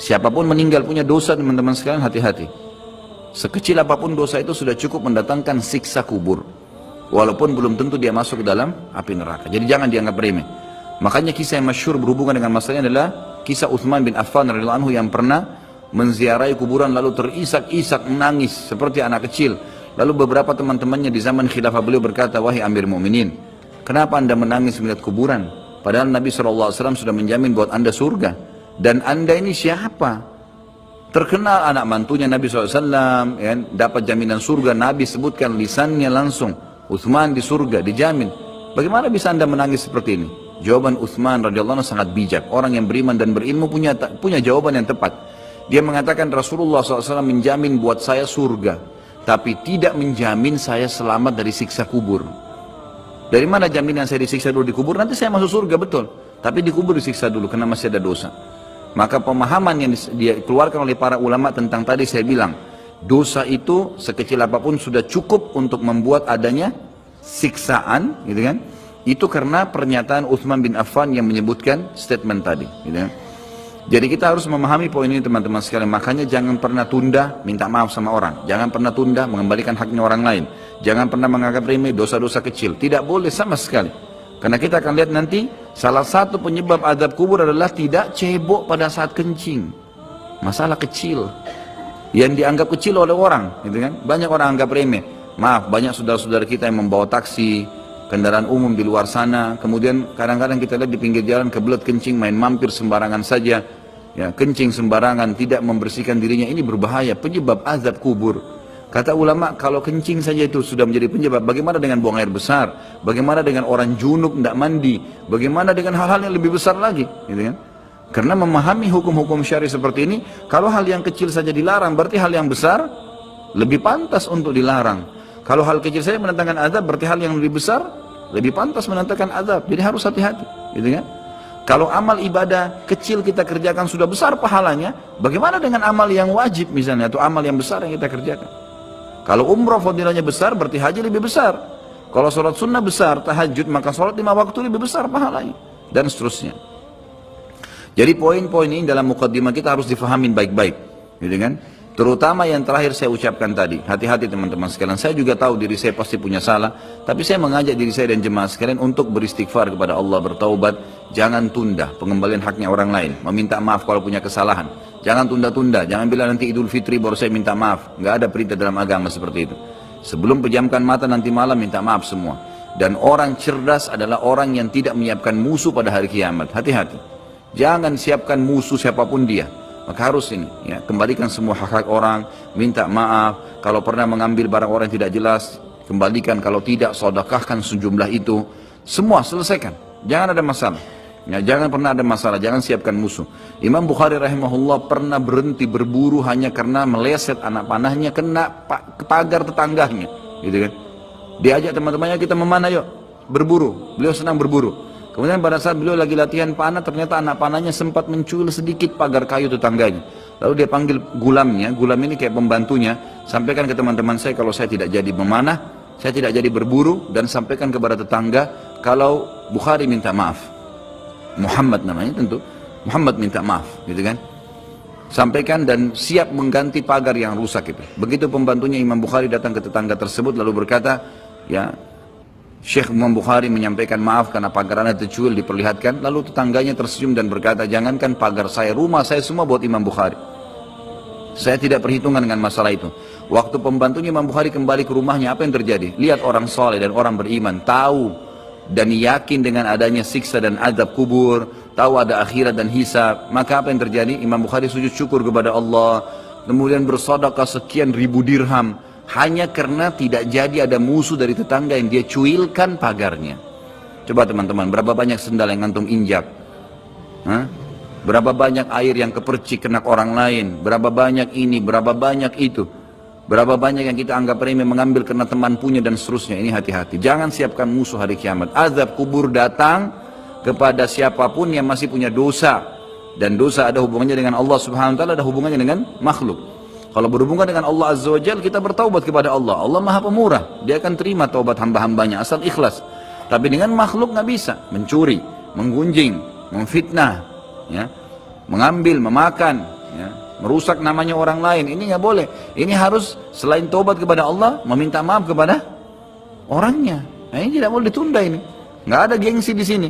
Siapapun meninggal punya dosa, teman-teman sekalian, hati-hati. Sekecil apapun dosa itu sudah cukup mendatangkan siksa kubur. Walaupun belum tentu dia masuk ke dalam api neraka. Jadi jangan dianggap remeh. Makanya kisah yang masyhur berhubungan dengan masalah ini adalah kisah Utsman bin Affan radhiyallahu anhu yang pernah menziarahi kuburan lalu terisak-isak menangis seperti anak kecil. Lalu beberapa teman-temannya di zaman khilafah beliau berkata, wahai Amir Mu'minin, kenapa anda menangis melihat kuburan? Padahal Nabi SAW sudah menjamin buat anda surga. Dan anda ini siapa? Terkenal anak mantunya Nabi SAW, ya, dapat jaminan surga. Nabi sebutkan lisannya langsung, Utsman di surga, dijamin. Bagaimana bisa anda menangis seperti ini? Jawaban Utsman radhiyallahu anhu sangat bijak. Orang yang beriman dan berilmu punya jawaban yang tepat. Dia mengatakan Rasulullah SAW menjamin buat saya surga, tapi tidak menjamin saya selamat dari siksa kubur. Dari mana jaminan saya disiksa dulu di kubur? Nanti saya masuk surga, betul. Tapi di kubur disiksa dulu karena masih ada dosa. Maka pemahaman yang dikeluarkan oleh para ulama tentang tadi saya bilang, dosa itu sekecil apapun sudah cukup untuk membuat adanya siksaan, gitu kan? Itu karena pernyataan Utsman bin Affan yang menyebutkan statement tadi, gitu kan? Jadi kita harus memahami poin ini, teman-teman sekalian. Makanya jangan pernah tunda minta maaf sama orang. Jangan pernah tunda mengembalikan haknya orang lain. Jangan pernah menganggap remeh dosa-dosa kecil. Tidak boleh sama sekali. Karena kita akan lihat nanti salah satu penyebab azab kubur adalah tidak cebok pada saat kencing. Masalah kecil yang dianggap kecil oleh orang, gitu kan? Banyak orang anggap remeh. Maaf, banyak saudara-saudara kita yang membawa taksi, kendaraan umum di luar sana, kemudian kadang-kadang kita lihat di pinggir jalan kebelet kencing, main mampir sembarangan saja, ya, kencing sembarangan, tidak membersihkan dirinya. Ini berbahaya, penyebab azab kubur. Kata ulama, kalau kencing saja itu sudah menjadi penyebab, bagaimana dengan buang air besar? Bagaimana dengan orang junub tidak mandi? Bagaimana dengan hal-hal yang lebih besar lagi? Gitu kan? Karena memahami hukum-hukum syari seperti ini, kalau hal yang kecil saja dilarang, berarti hal yang besar lebih pantas untuk dilarang. Kalau hal kecil saja mendatangkan azab, berarti hal yang lebih besar lebih pantas mendatangkan azab. Jadi harus hati-hati, gitu kan? Kalau amal ibadah kecil kita kerjakan sudah besar pahalanya, bagaimana dengan amal yang wajib misalnya, atau amal yang besar yang kita kerjakan? Kalau umrah fadilahnya besar, berarti haji lebih besar. Kalau sholat sunnah besar, tahajud, maka sholat 5 waktu lebih besar pahalanya. Dan seterusnya. Jadi poin-poin ini dalam mukaddimah kita harus difahamin baik-baik, gitu kan? Terutama yang terakhir saya ucapkan tadi. Hati-hati teman-teman sekalian. Saya juga tahu diri saya pasti punya salah, tapi saya mengajak diri saya dan jemaah sekalian untuk beristighfar kepada Allah, bertaubat. Jangan tunda pengembalian haknya orang lain, meminta maaf kalau punya kesalahan. Jangan tunda-tunda, jangan bilang nanti Idul Fitri baru saya minta maaf. Nggak ada perintah dalam agama seperti itu. Sebelum pejamkan mata nanti malam minta maaf semua. Dan orang cerdas adalah orang yang tidak menyiapkan musuh pada hari kiamat. Hati-hati. Jangan siapkan musuh siapapun dia. Maka harus ini, ya, kembalikan semua hak-hak orang, minta maaf. Kalau pernah mengambil barang orang yang tidak jelas, kembalikan. Kalau tidak, sedekahkan sejumlah itu. Semua selesaikan. Jangan ada masalah. Ya, jangan pernah ada masalah, jangan siapkan musuh. Imam Bukhari rahimahullah pernah berhenti berburu hanya karena meleset anak panahnya kena pagar tetangganya, gitu kan? Diajak teman-temannya, kita memanah yuk, berburu. Beliau senang berburu. Kemudian pada saat beliau lagi latihan panah, ternyata anak panahnya sempat mencuil sedikit pagar kayu tetangganya. Lalu dia panggil gulamnya, gulam ini kayak pembantunya, sampaikan ke teman-teman saya kalau saya tidak jadi memanah, saya tidak jadi berburu, dan sampaikan kepada tetangga kalau Bukhari minta maaf. Muhammad namanya tentu, Muhammad minta maaf, gitu kan? Sampaikan dan siap mengganti pagar yang rusak itu. Begitu pembantunya Imam Bukhari datang ke tetangga tersebut lalu berkata, ya, Syekh Imam Bukhari menyampaikan maaf karena pagar anda tercuil, diperlihatkan. Lalu tetangganya tersenyum dan berkata, jangankan pagar saya, rumah saya semua buat Imam Bukhari. Saya tidak perhitungan dengan masalah itu. Waktu pembantunya Imam Bukhari kembali ke rumahnya, apa yang terjadi? Lihat orang soleh dan orang beriman, tahu dan yakin dengan adanya siksa dan azab kubur, tahu ada akhirat dan hisab. Maka apa yang terjadi? Imam Bukhari sujud syukur kepada Allah, kemudian bersedekah sekian ribu dirham, hanya karena tidak jadi ada musuh dari tetangga yang dia cuilkan pagarnya. Coba teman-teman, berapa banyak sendal yang ngantung injak? Hah? Berapa banyak air yang kepercik kena orang lain? Berapa banyak ini, berapa banyak itu? Berapa banyak yang kita anggap remeh mengambil karena teman punya dan seterusnya. Ini hati-hati. Jangan siapkan musuh hari kiamat. Azab kubur datang kepada siapapun yang masih punya dosa. Dan dosa ada hubungannya dengan Allah subhanahu wa ta'ala, ada hubungannya dengan makhluk. Kalau berhubungan dengan Allah Azza wa Jalla, kita bertaubat kepada Allah. Allah Maha Pemurah. Dia akan terima taubat hamba-hambanya asal ikhlas. Tapi dengan makhluk nggak bisa. Mencuri, menggunjing, memfitnah, ya, mengambil, memakan. ya, merusak namanya orang lain, ini nggak boleh. Ini harus selain tobat kepada Allah, meminta maaf kepada orangnya. Nah, ini tidak boleh ditunda ini. Nggak ada gengsi di sini.